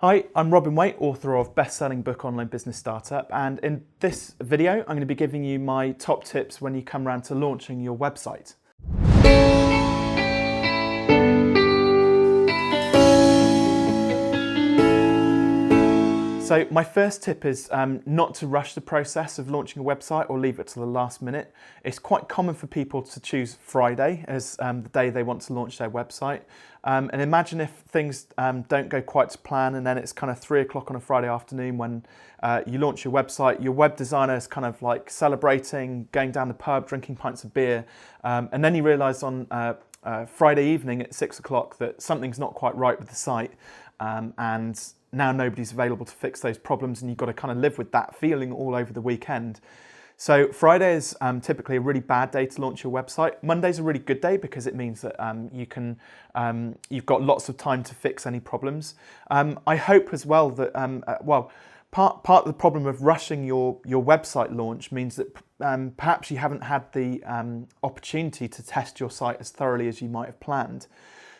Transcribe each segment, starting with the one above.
Hi, I'm Robin Waite, author of best-selling book Online Business Startup, and in this video I'm going to be giving you my top tips when you come around to launching your website. So my first tip is not to rush the process of launching a website or leave it to the last minute. It's quite common for people to choose Friday as the day they want to launch their website. And imagine if things don't go quite to plan, and then it's kind of 3 o'clock on a Friday afternoon when you launch your website. Your web designer is kind of like celebrating, going down the pub, drinking pints of beer, and then you realise on Friday evening at 6 o'clock that something's not quite right with the site, and now nobody's available to fix those problems, and you've got to kind of live with that feeling all over the weekend. So Friday is typically a really bad day to launch your website. Monday's a really good day because it means that you've got lots of time to fix any problems. I hope as well that part of the problem of rushing your website launch means that perhaps you haven't had the opportunity to test your site as thoroughly as you might have planned.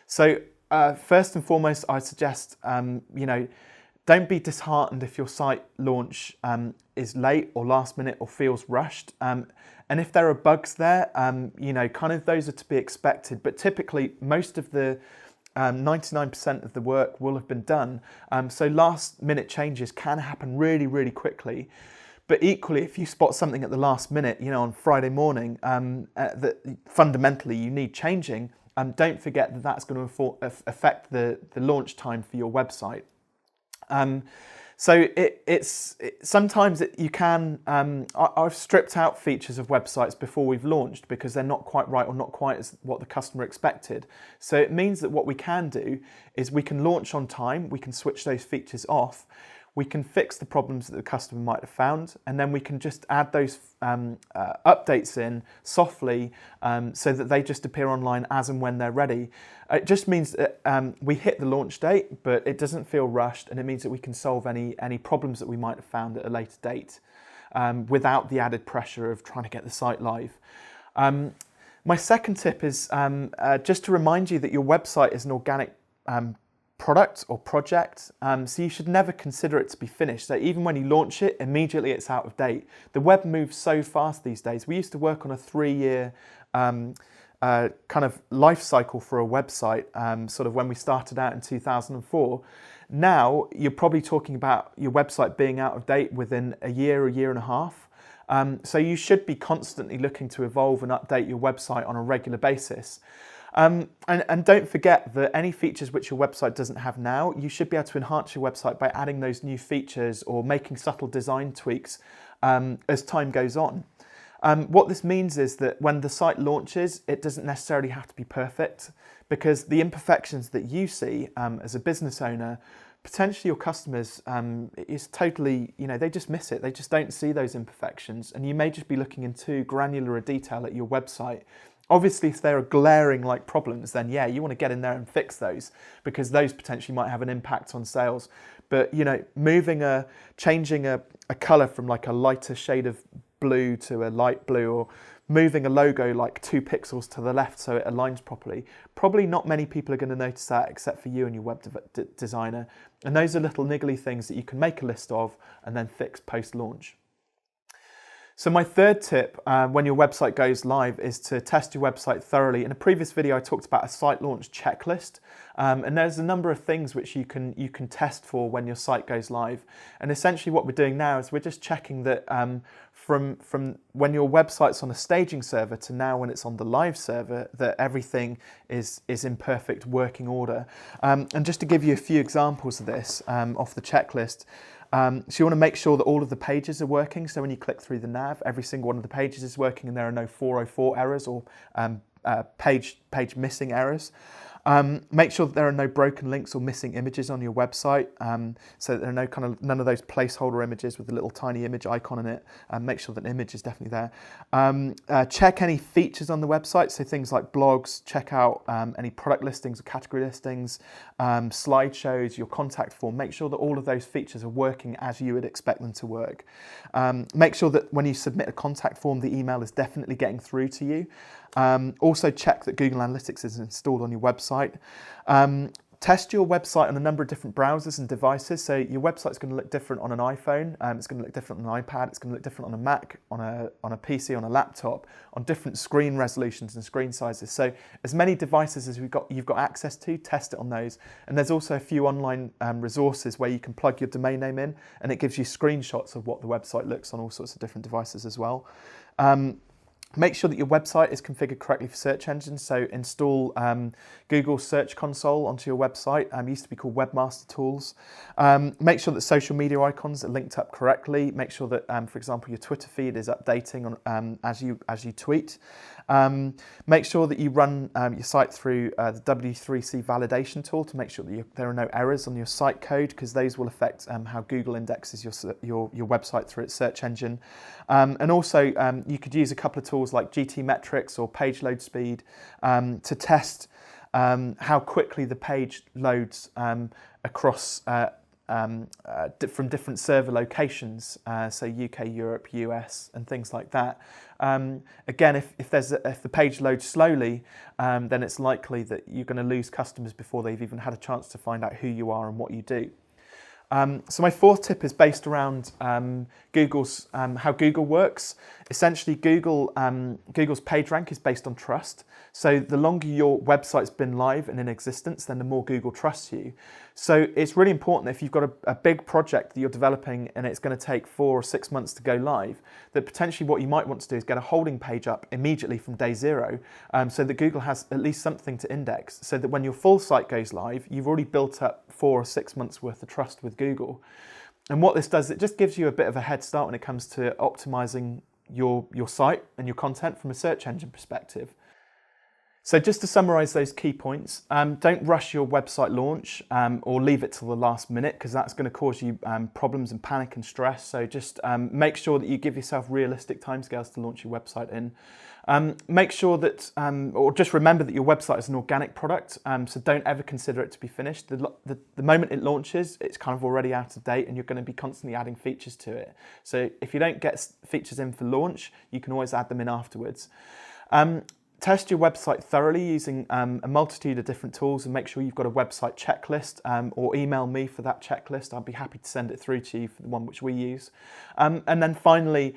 So first and foremost, I suggest don't be disheartened if your site launch is late or last minute or feels rushed. And if there are bugs there, kind of those are to be expected. But typically, most of the 99% of the work will have been done. So last minute changes can happen really, really quickly. But equally, if you spot something at the last minute, on Friday morning, that fundamentally you need changing, don't forget that that's going to affect the launch time for your website. So sometimes you can, I've stripped out features of websites before we've launched because they're not quite right or not quite as what the customer expected. So it means that what we can do is we can launch on time, we can switch those features off, we can fix the problems that the customer might have found, and then we can just add those updates in softly so that they just appear online as and when they're ready. It just means that we hit the launch date, but it doesn't feel rushed, and it means that we can solve any problems that we might have found at a later date without the added pressure of trying to get the site live. My second tip is just to remind you that your website is an organic product or project, so you should never consider it to be finished. So even when you launch it, immediately it's out of date. The web moves so fast these days. We used to work on a 3-year kind of life cycle for a website, sort of when we started out in 2004. Now you're probably talking about your website being out of date within a year and a half. So you should be constantly looking to evolve and update your website on a regular basis. And don't forget that any features which your website doesn't have now, you should be able to enhance your website by adding those new features or making subtle design tweaks as time goes on. What this means is that when the site launches, it doesn't necessarily have to be perfect, because the imperfections that you see as a business owner, potentially your customers is totally, they just miss it. They just don't see those imperfections, and you may just be looking in too granular a detail at your website. Obviously, if there are glaring problems, then yeah, you want to get in there and fix those, because those potentially might have an impact on sales. But changing a color from like a lighter shade of blue to a light blue, or moving a logo like 2 pixels to the left so it aligns properly, probably not many people are going to notice that except for you and your web designer. And those are little niggly things that you can make a list of and then fix post-launch. So my third tip when your website goes live is to test your website thoroughly. In a previous video I talked about a site launch checklist, and there's a number of things which you can test for when your site goes live. And essentially what we're doing now is we're just checking that from when your website's on a staging server to now when it's on the live server, that everything is in perfect working order. And just to give you a few examples of this off the checklist, so you want to make sure that all of the pages are working. So when you click through the nav, every single one of the pages is working and there are no 404 errors or page missing errors. Make sure that there are no broken links or missing images on your website, so that there are none of those placeholder images with the little tiny image icon in it. Make sure that an image is definitely there. Check any features on the website, so things like blogs, check out any product listings or category listings, slideshows, your contact form. Make sure that all of those features are working as you would expect them to work. Make sure that when you submit a contact form, the email is definitely getting through to you. Also check that Google Analytics is installed on your website. Test your website on a number of different browsers and devices. So your website's going to look different on an iPhone, it's going to look different on an iPad, it's going to look different on a Mac, on a PC, on a laptop, on different screen resolutions and screen sizes. So as many devices as you've got access to, test it on those. And there's also a few online resources where you can plug your domain name in, and it gives you screenshots of what the website looks on all sorts of different devices as well. Make sure that your website is configured correctly for search engines. So install Google Search Console onto your website. It used to be called Webmaster Tools. Make sure that social media icons are linked up correctly. Make sure that, for example, your Twitter feed is updating on, as you tweet. Make sure that you run your site through the W3C validation tool to make sure that there are no errors on your site code, because those will affect how Google indexes your website through its search engine. And also, you could use a couple of tools like GTmetrix or page load speed to test how quickly the page loads across from different server locations, so UK, Europe, US, and things like that. Again, if the page loads slowly, then it's likely that you're going to lose customers before they've even had a chance to find out who you are and what you do. So my fourth tip is based around Google's how Google works. Essentially, Google's PageRank is based on trust. So the longer your website's been live and in existence, then the more Google trusts you. So it's really important that if you've got a big project that you're developing and it's going to take 4 or 6 months to go live, that potentially what you might want to do is get a holding page up immediately from day 0, so that Google has at least something to index, so that when your full site goes live, you've already built up 4 or 6 months worth of trust with Google. And what this does, it just gives you a bit of a head start when it comes to optimizing your site and your content from a search engine perspective. So just to summarize those key points, don't rush your website launch or leave it till the last minute, because that's going to cause you problems and panic and stress. So just make sure that you give yourself realistic timescales to launch your website in. Make sure that, or just remember that your website is an organic product, so don't ever consider it to be finished. The moment it launches, it's kind of already out of date and you're going to be constantly adding features to it. So if you don't get features in for launch, you can always add them in afterwards. Test your website thoroughly using a multitude of different tools, and make sure you've got a website checklist, or email me for that checklist. I'll be happy to send it through to you for the one which we use. And then finally,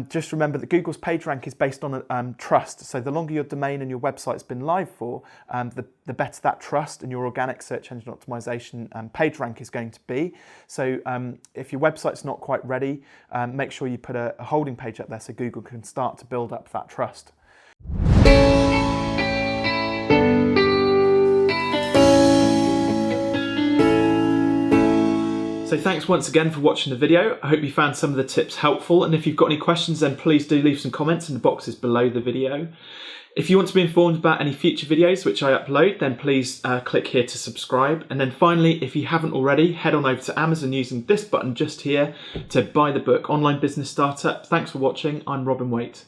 just remember that Google's PageRank is based on trust. So the longer your domain and your website's been live for, the better that trust and your organic search engine optimization PageRank is going to be. So if your website's not quite ready, make sure you put a holding page up there so Google can start to build up that trust. So thanks once again for watching the video. I hope you found some of the tips helpful, and if you've got any questions, then please do leave some comments in the boxes below the video. If you want to be informed about any future videos which I upload, then please click here to subscribe. And then finally, if you haven't already, head on over to Amazon using this button just here to buy the book, Online Business Startup. Thanks for watching. I'm Robin Waite.